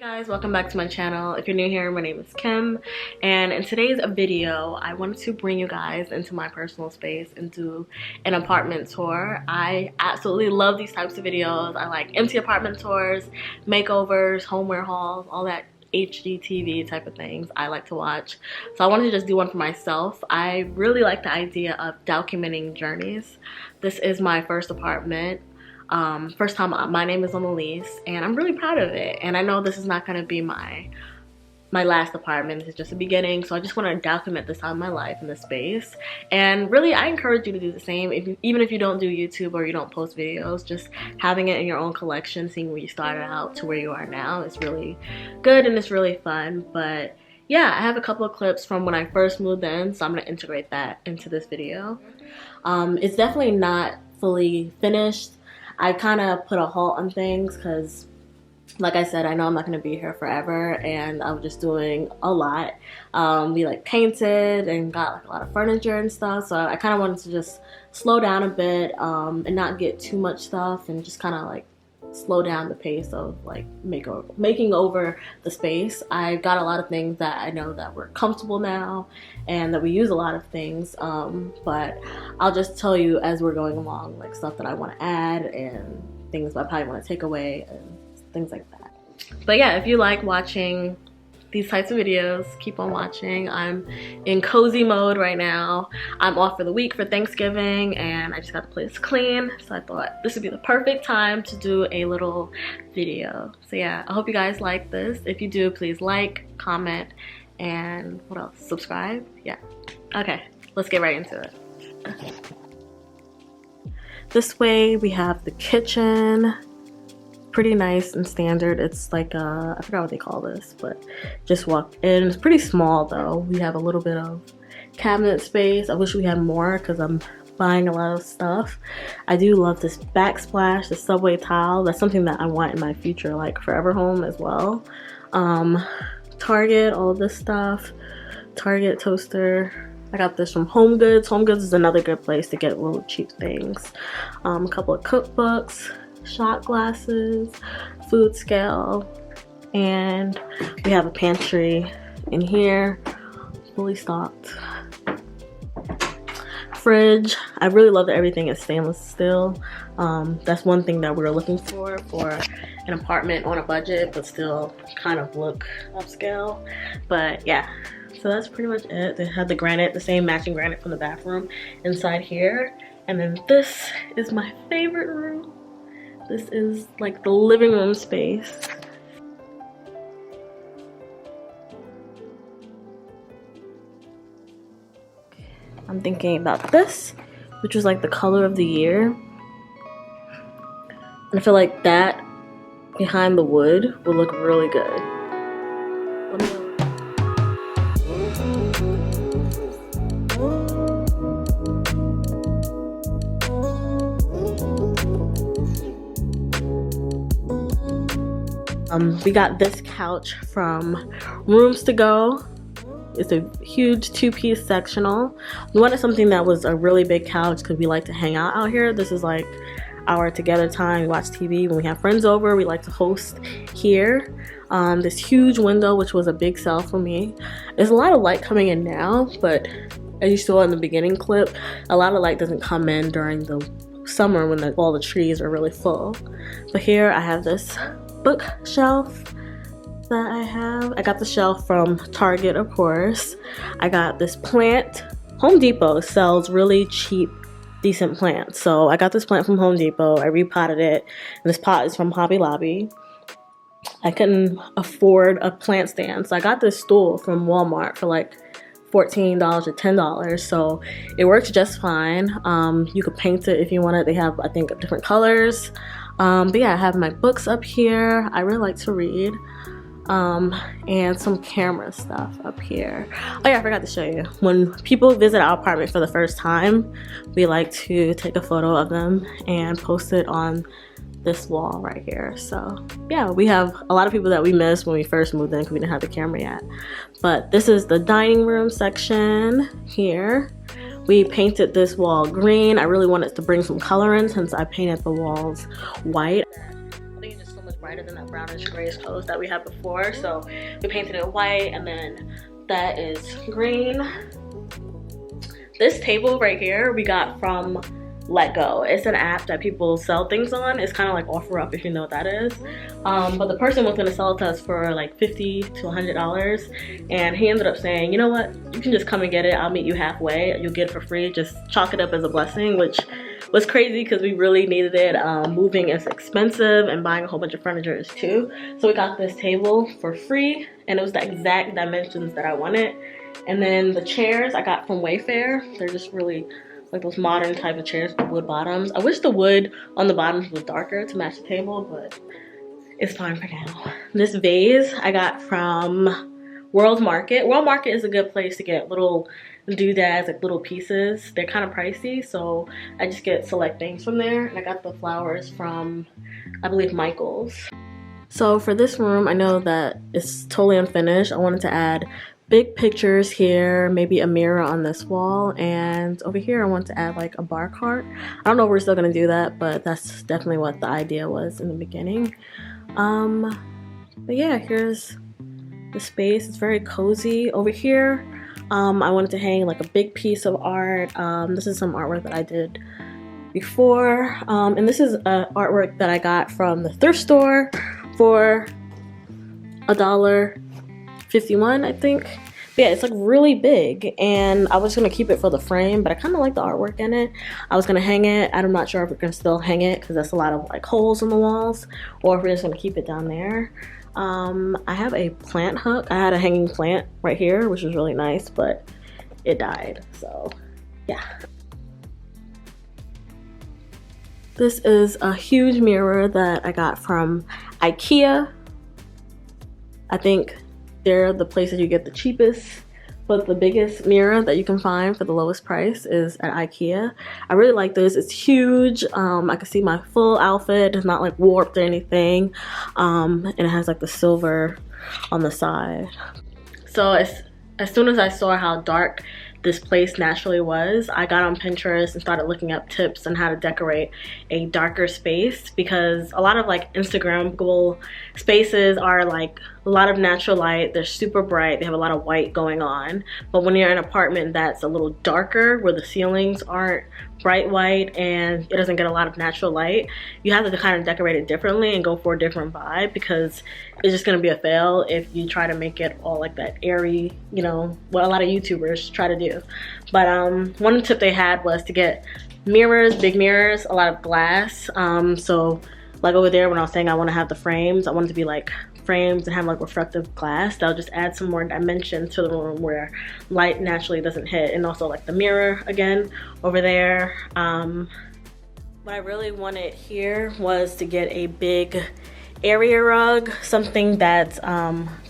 Guys, welcome back to my channel. If you're new here, my name is Kim, and in today's video I wanted to bring you guys into my personal space and do an apartment tour. I absolutely love these types of videos. I like empty apartment tours, makeovers, homeware hauls, all that HGTV type of things I like to watch. So I wanted to just do one for myself. I really like the idea of documenting journeys. This is my first apartment. First time my name is on the lease, and I'm really proud of it. And I know this is not going to be my last apartment. This is just the beginning, so I just want to document this time of my life in this space. And really, I encourage you to do the same. Even if you don't do YouTube or you don't post videos, just having it in your own collection, seeing where you started out to where you are now is really good and it's really fun. But yeah, I have a couple of clips from when I first moved in, so I'm going to integrate that into this video. It's definitely not fully finished. I kind of put a halt on things because, like I said, I know I'm not going to be here forever, and I was just doing a lot. We like painted and got like a lot of furniture and stuff, so I kind of wanted to just slow down a bit and not get too much stuff, and just kind of like slow down the pace of like making over the space. I got a lot of things that I know that we're comfortable now and that we use a lot of things, but I'll just tell you as we're going along, like stuff that I want to add and things I probably want to take away and things like that. But yeah, if you like watching these types of videos, keep on watching. I'm in cozy mode right now. I'm off for the week for Thanksgiving, and I just got the place clean, so I thought this would be the perfect time to do a little video. So yeah, I hope you guys like this. If you do, please like, comment, and what else? Subscribe? Yeah. Okay, let's get right into it. This way we have the kitchen. Pretty nice and standard. It's like I forgot what they call this, but just walk in. It's pretty small though. We have a little bit of cabinet space. I wish we had more because I'm buying a lot of stuff. I do love this backsplash, the subway tile. That's something that I want in my future like forever home as well. Target, all this stuff. Target toaster. I got this from Home Goods. Home Goods is another good place to get little cheap things. A couple of cookbooks, shot glasses, food scale, and we have a pantry in here, fully stocked. Fridge. I really love that everything is stainless steel. That's one thing that we're looking for an apartment on a budget, but still kind of look upscale. But yeah, so that's pretty much it. They have the granite, the same matching granite from the bathroom inside here. And then this is my favorite room. This is like the living room space. I'm thinking about this, which was like the color of the year. And I feel like that behind the wood will look really good. Let me know. We got this couch from Rooms To Go. It's a huge two-piece sectional. We wanted something that was a really big couch because we like to hang out here. This is like our together time. We watch TV when we have friends over. We like to host here. This huge window, which was a big sell for me. There's a lot of light coming in now, but as you saw in the beginning clip, a lot of light doesn't come in during the summer when all the trees are really full. But here I have this bookshelf that I have. I got the shelf from Target, of course. I got this plant. Home Depot sells really cheap, decent plants. So I got this plant from Home Depot. I repotted it. And this pot is from Hobby Lobby. I couldn't afford a plant stand, so I got this stool from Walmart for like $14 or $10, so it works just fine. You could paint it if you want it. They have, I think, different colors. But yeah, I have my books up here. I really like to read. And some camera stuff up here. Oh yeah, I forgot to show you. When people visit our apartment for the first time, we like to take a photo of them and post it on this wall right here. So yeah, we have a lot of people that we missed when we first moved in because we didn't have the camera yet. But this is the dining room section here. We painted this wall green. I really wanted to bring some color in since I painted the walls white. I think it's just so much brighter. brighter than that brownish grayish colors that we had before. So we painted it white, and then that is green. This table right here we got from Let Go. It's an app that people sell things on. It's kind of like OfferUp, if you know what that is. But the person was gonna sell it to us for like $50 to $100, and he ended up saying, you know what, you can just come and get it. I'll meet you halfway. You'll get it for free. Just chalk it up as a blessing, which was crazy because we really needed it. Moving is expensive, and buying a whole bunch of furniture is too. So we got this table for free, and it was the exact dimensions that I wanted. And then the chairs I got from Wayfair. They're just really like those modern type of chairs with wood bottoms. I wish the wood on the bottoms was darker to match the table, but it's fine for now. This vase I got from World Market. World Market is a good place to get little doodads, like little pieces. They're kind of pricey, so I just get select things from there. And I got the flowers from, I believe, Michael's. So for this room, I know that it's totally unfinished. I wanted to add big pictures here, maybe a mirror on this wall, and over here I want to add like a bar cart. I don't know if we're still gonna do that, but that's definitely what the idea was in the beginning. But yeah, here's the space. It's very cozy. Over here I wanted to hang like a big piece of art. This is some artwork that I did before, and this is artwork that I got from the thrift store for $1.51, I think. But yeah, it's like really big, and I was gonna keep it for the frame, but I kind of like the artwork in it. I was gonna hang it. I'm not sure if we're gonna still hang it because that's a lot of like holes in the walls, or if we're just gonna keep it down there. I have a plant hook. I had a hanging plant right here, which was really nice, but it died, so yeah. This is a huge mirror that I got from IKEA. I think they're the places you get the cheapest, but the biggest mirror that you can find for the lowest price is at IKEA. I really like this. It's huge. I can see my full outfit. It's not like warped or anything. And it has like the silver on the side. So as soon as I saw how dark this place naturally was, I got on Pinterest and started looking up tips on how to decorate a darker space, because a lot of like Instagrammable spaces are like a lot of natural light. They're super bright. They have a lot of white going on. But when you're in an apartment that's a little darker, where the ceilings aren't bright white and it doesn't get a lot of natural light, you have to kind of decorate it differently and go for a different vibe, because it's just gonna be a fail if you try to make it all like that airy, you know, what a lot of YouTubers try to do. But one tip they had was to get mirrors, big mirrors, a lot of glass. So like over there when I was saying I want to have the frames, I want it to be like frames and have like reflective glass. That'll just add some more dimension to the room where light naturally doesn't hit. And also like the mirror again over there. What I really wanted here was to get a big area rug, something that's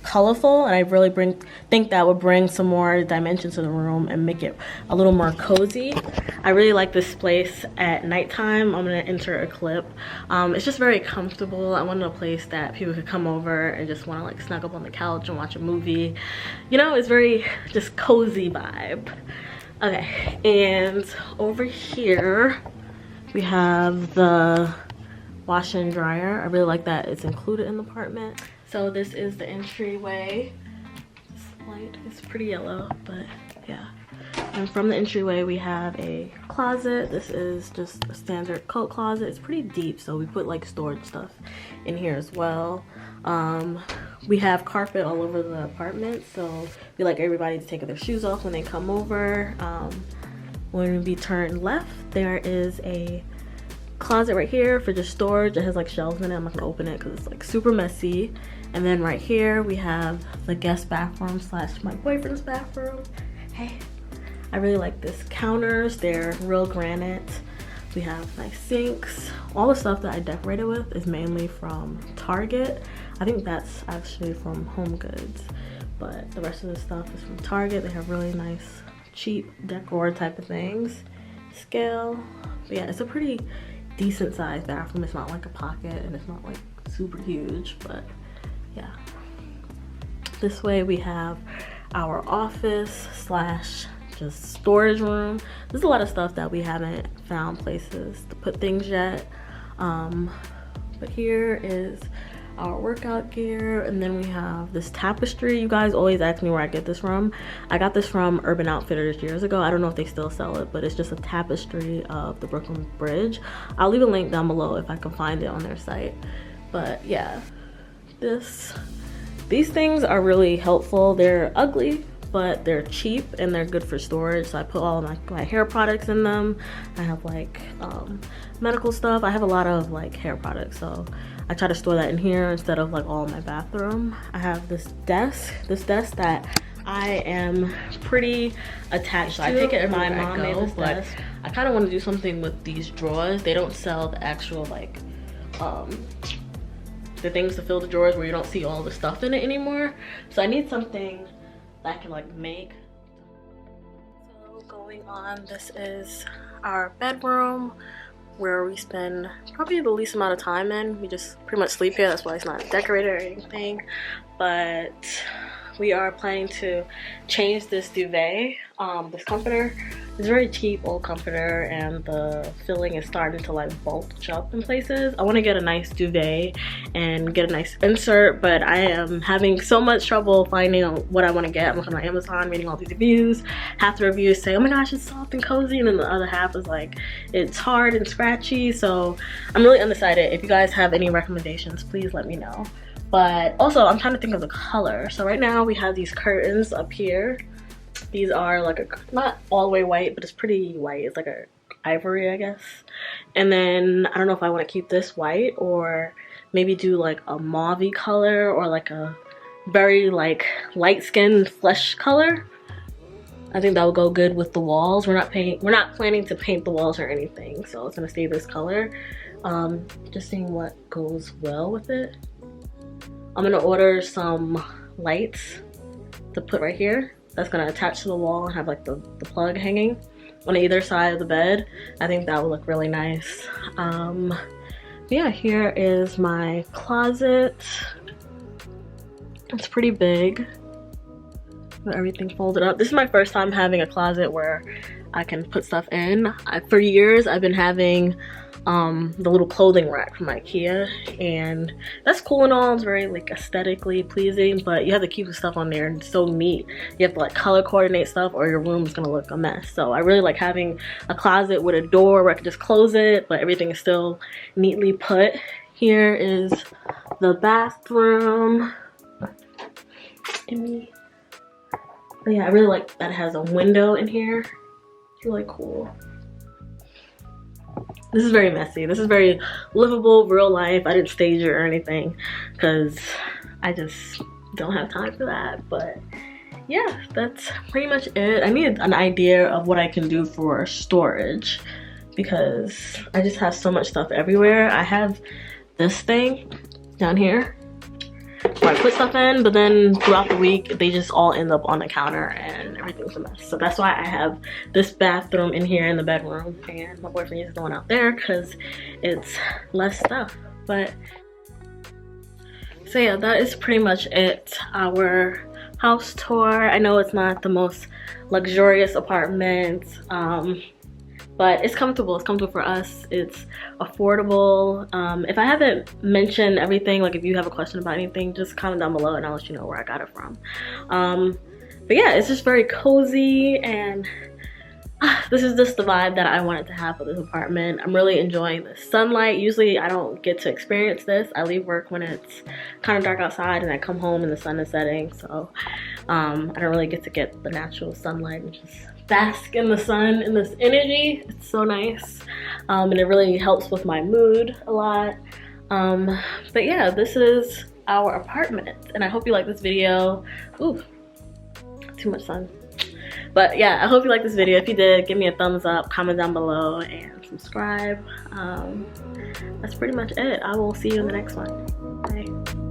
colorful, and I really think that would bring some more dimension to the room and make it a little more cozy. I really like this place at nighttime. I'm gonna enter a clip. It's just very comfortable. I wanted a place that people could come over and just want to like snuggle up on the couch and watch a movie. You know, it's very just cozy vibe. Okay, and over here we have the washer and dryer. I really like that it's included in the apartment. So this is the entryway. This light is pretty yellow, but yeah. And from the entryway we have a closet. This is just a standard coat closet. It's pretty deep, so we put like storage stuff in here as well. We have carpet all over the apartment, so we like everybody to take their shoes off when they come over. When we turn left, there is a closet right here for just storage. It has like shelves in it. I'm not gonna open it because it's like super messy. And then right here we have the guest bathroom slash my boyfriend's bathroom. Hey, I really like this counters. They're real granite. We have nice sinks. All the stuff that I decorated with is mainly from Target. I think that's actually from Home Goods, but the rest of the stuff is from Target. They have really nice cheap decor type of things. Scale. But yeah, it's a pretty decent sized bathroom. It's not like a pocket and it's not like super huge, but yeah. This way we have our office slash just storage room. There's a lot of stuff that we haven't found places to put things yet. But here is our workout gear, and then we have this tapestry. You guys always ask me where I get this from. I got this from Urban Outfitters years ago. I don't know if they still sell it, but it's just a tapestry of the Brooklyn Bridge. I'll leave a link down below if I can find it on their site. But yeah, these things are really helpful. They're ugly, but they're cheap and they're good for storage. So I put all of my hair products in them. I have like medical stuff. I have a lot of like hair products, so I try to store that in here instead of like all in my bathroom. I have this desk that I am pretty attached to. I take it everywhere I go, but I kind of want to do something with these drawers. They don't sell the actual like the things to fill the drawers where you don't see all the stuff in it anymore. So I need something that I can like make. So going on, this is our bedroom where we spend probably the least amount of time in. We just pretty much sleep here. That's why it's not decorated or anything. But we are planning to change this duvet. This comforter is a very cheap old comforter, and the filling is starting to like bulge up in places. I want to get a nice duvet and get a nice insert, but I am having so much trouble finding what I want to get. I'm looking on Amazon, reading all these reviews. Half the reviews say, oh my gosh, it's soft and cozy, and then the other half is like, it's hard and scratchy. So I'm really undecided. If you guys have any recommendations, please let me know. But also, I'm trying to think of the color. So right now we have these curtains up here. These are like not all the way white, but it's pretty white. It's like a ivory, I guess. And then I don't know if I want to keep this white or maybe do like a mauve-y color or like a very like light-skinned flesh color. I think that would go good with the walls. We're not planning to paint the walls or anything, so it's gonna stay this color. Just seeing what goes well with it. I'm gonna order some lights to put right here. That's gonna attach to the wall and have like the plug hanging on either side of the bed. I think that would look really nice. Yeah, here is my closet. It's pretty big. Got everything folded up. This is my first time having a closet where I can put stuff in. For years I've been having the little clothing rack from IKEA, and that's cool and all. It's very like aesthetically pleasing, but you have to keep the stuff on there and it's so neat. You have to like color coordinate stuff or your room is gonna look a mess. So I really like having a closet with a door where I can just close it, but everything is still neatly put. Here is the bathroom. But yeah, I really like that it has a window in here. It's really cool. This is very messy. This is very livable, real life. I didn't stage it or anything because I just don't have time for that. But yeah, that's pretty much it. I need an idea of what I can do for storage because I just have so much stuff everywhere. I have this thing down here where I put stuff in, but then throughout the week they just all end up on the counter and everything's a mess. So that's why I have this bathroom in here in the bedroom, and my boyfriend is going out there because it's less stuff. But so yeah, that is pretty much it. Our house tour. I know it's not the most luxurious apartment, but it's comfortable. It's comfortable for us. It's affordable. If I haven't mentioned everything, like if you have a question about anything, just comment down below and I'll let you know where I got it from. But yeah, it's just very cozy, and this is just the vibe that I wanted to have for this apartment. I'm really enjoying the sunlight. Usually I don't get to experience this. I leave work when it's kind of dark outside and I come home and the sun is setting. So I don't really get the natural sunlight and just bask in the sun in this energy. It's so nice, and it really helps with my mood a lot. But yeah, this is our apartment, and I hope you like this video. Ooh, too much sun. But yeah, I hope you liked this video. If you did, give me a thumbs up, comment down below, and subscribe. That's pretty much it. I will see you in the next one. Bye.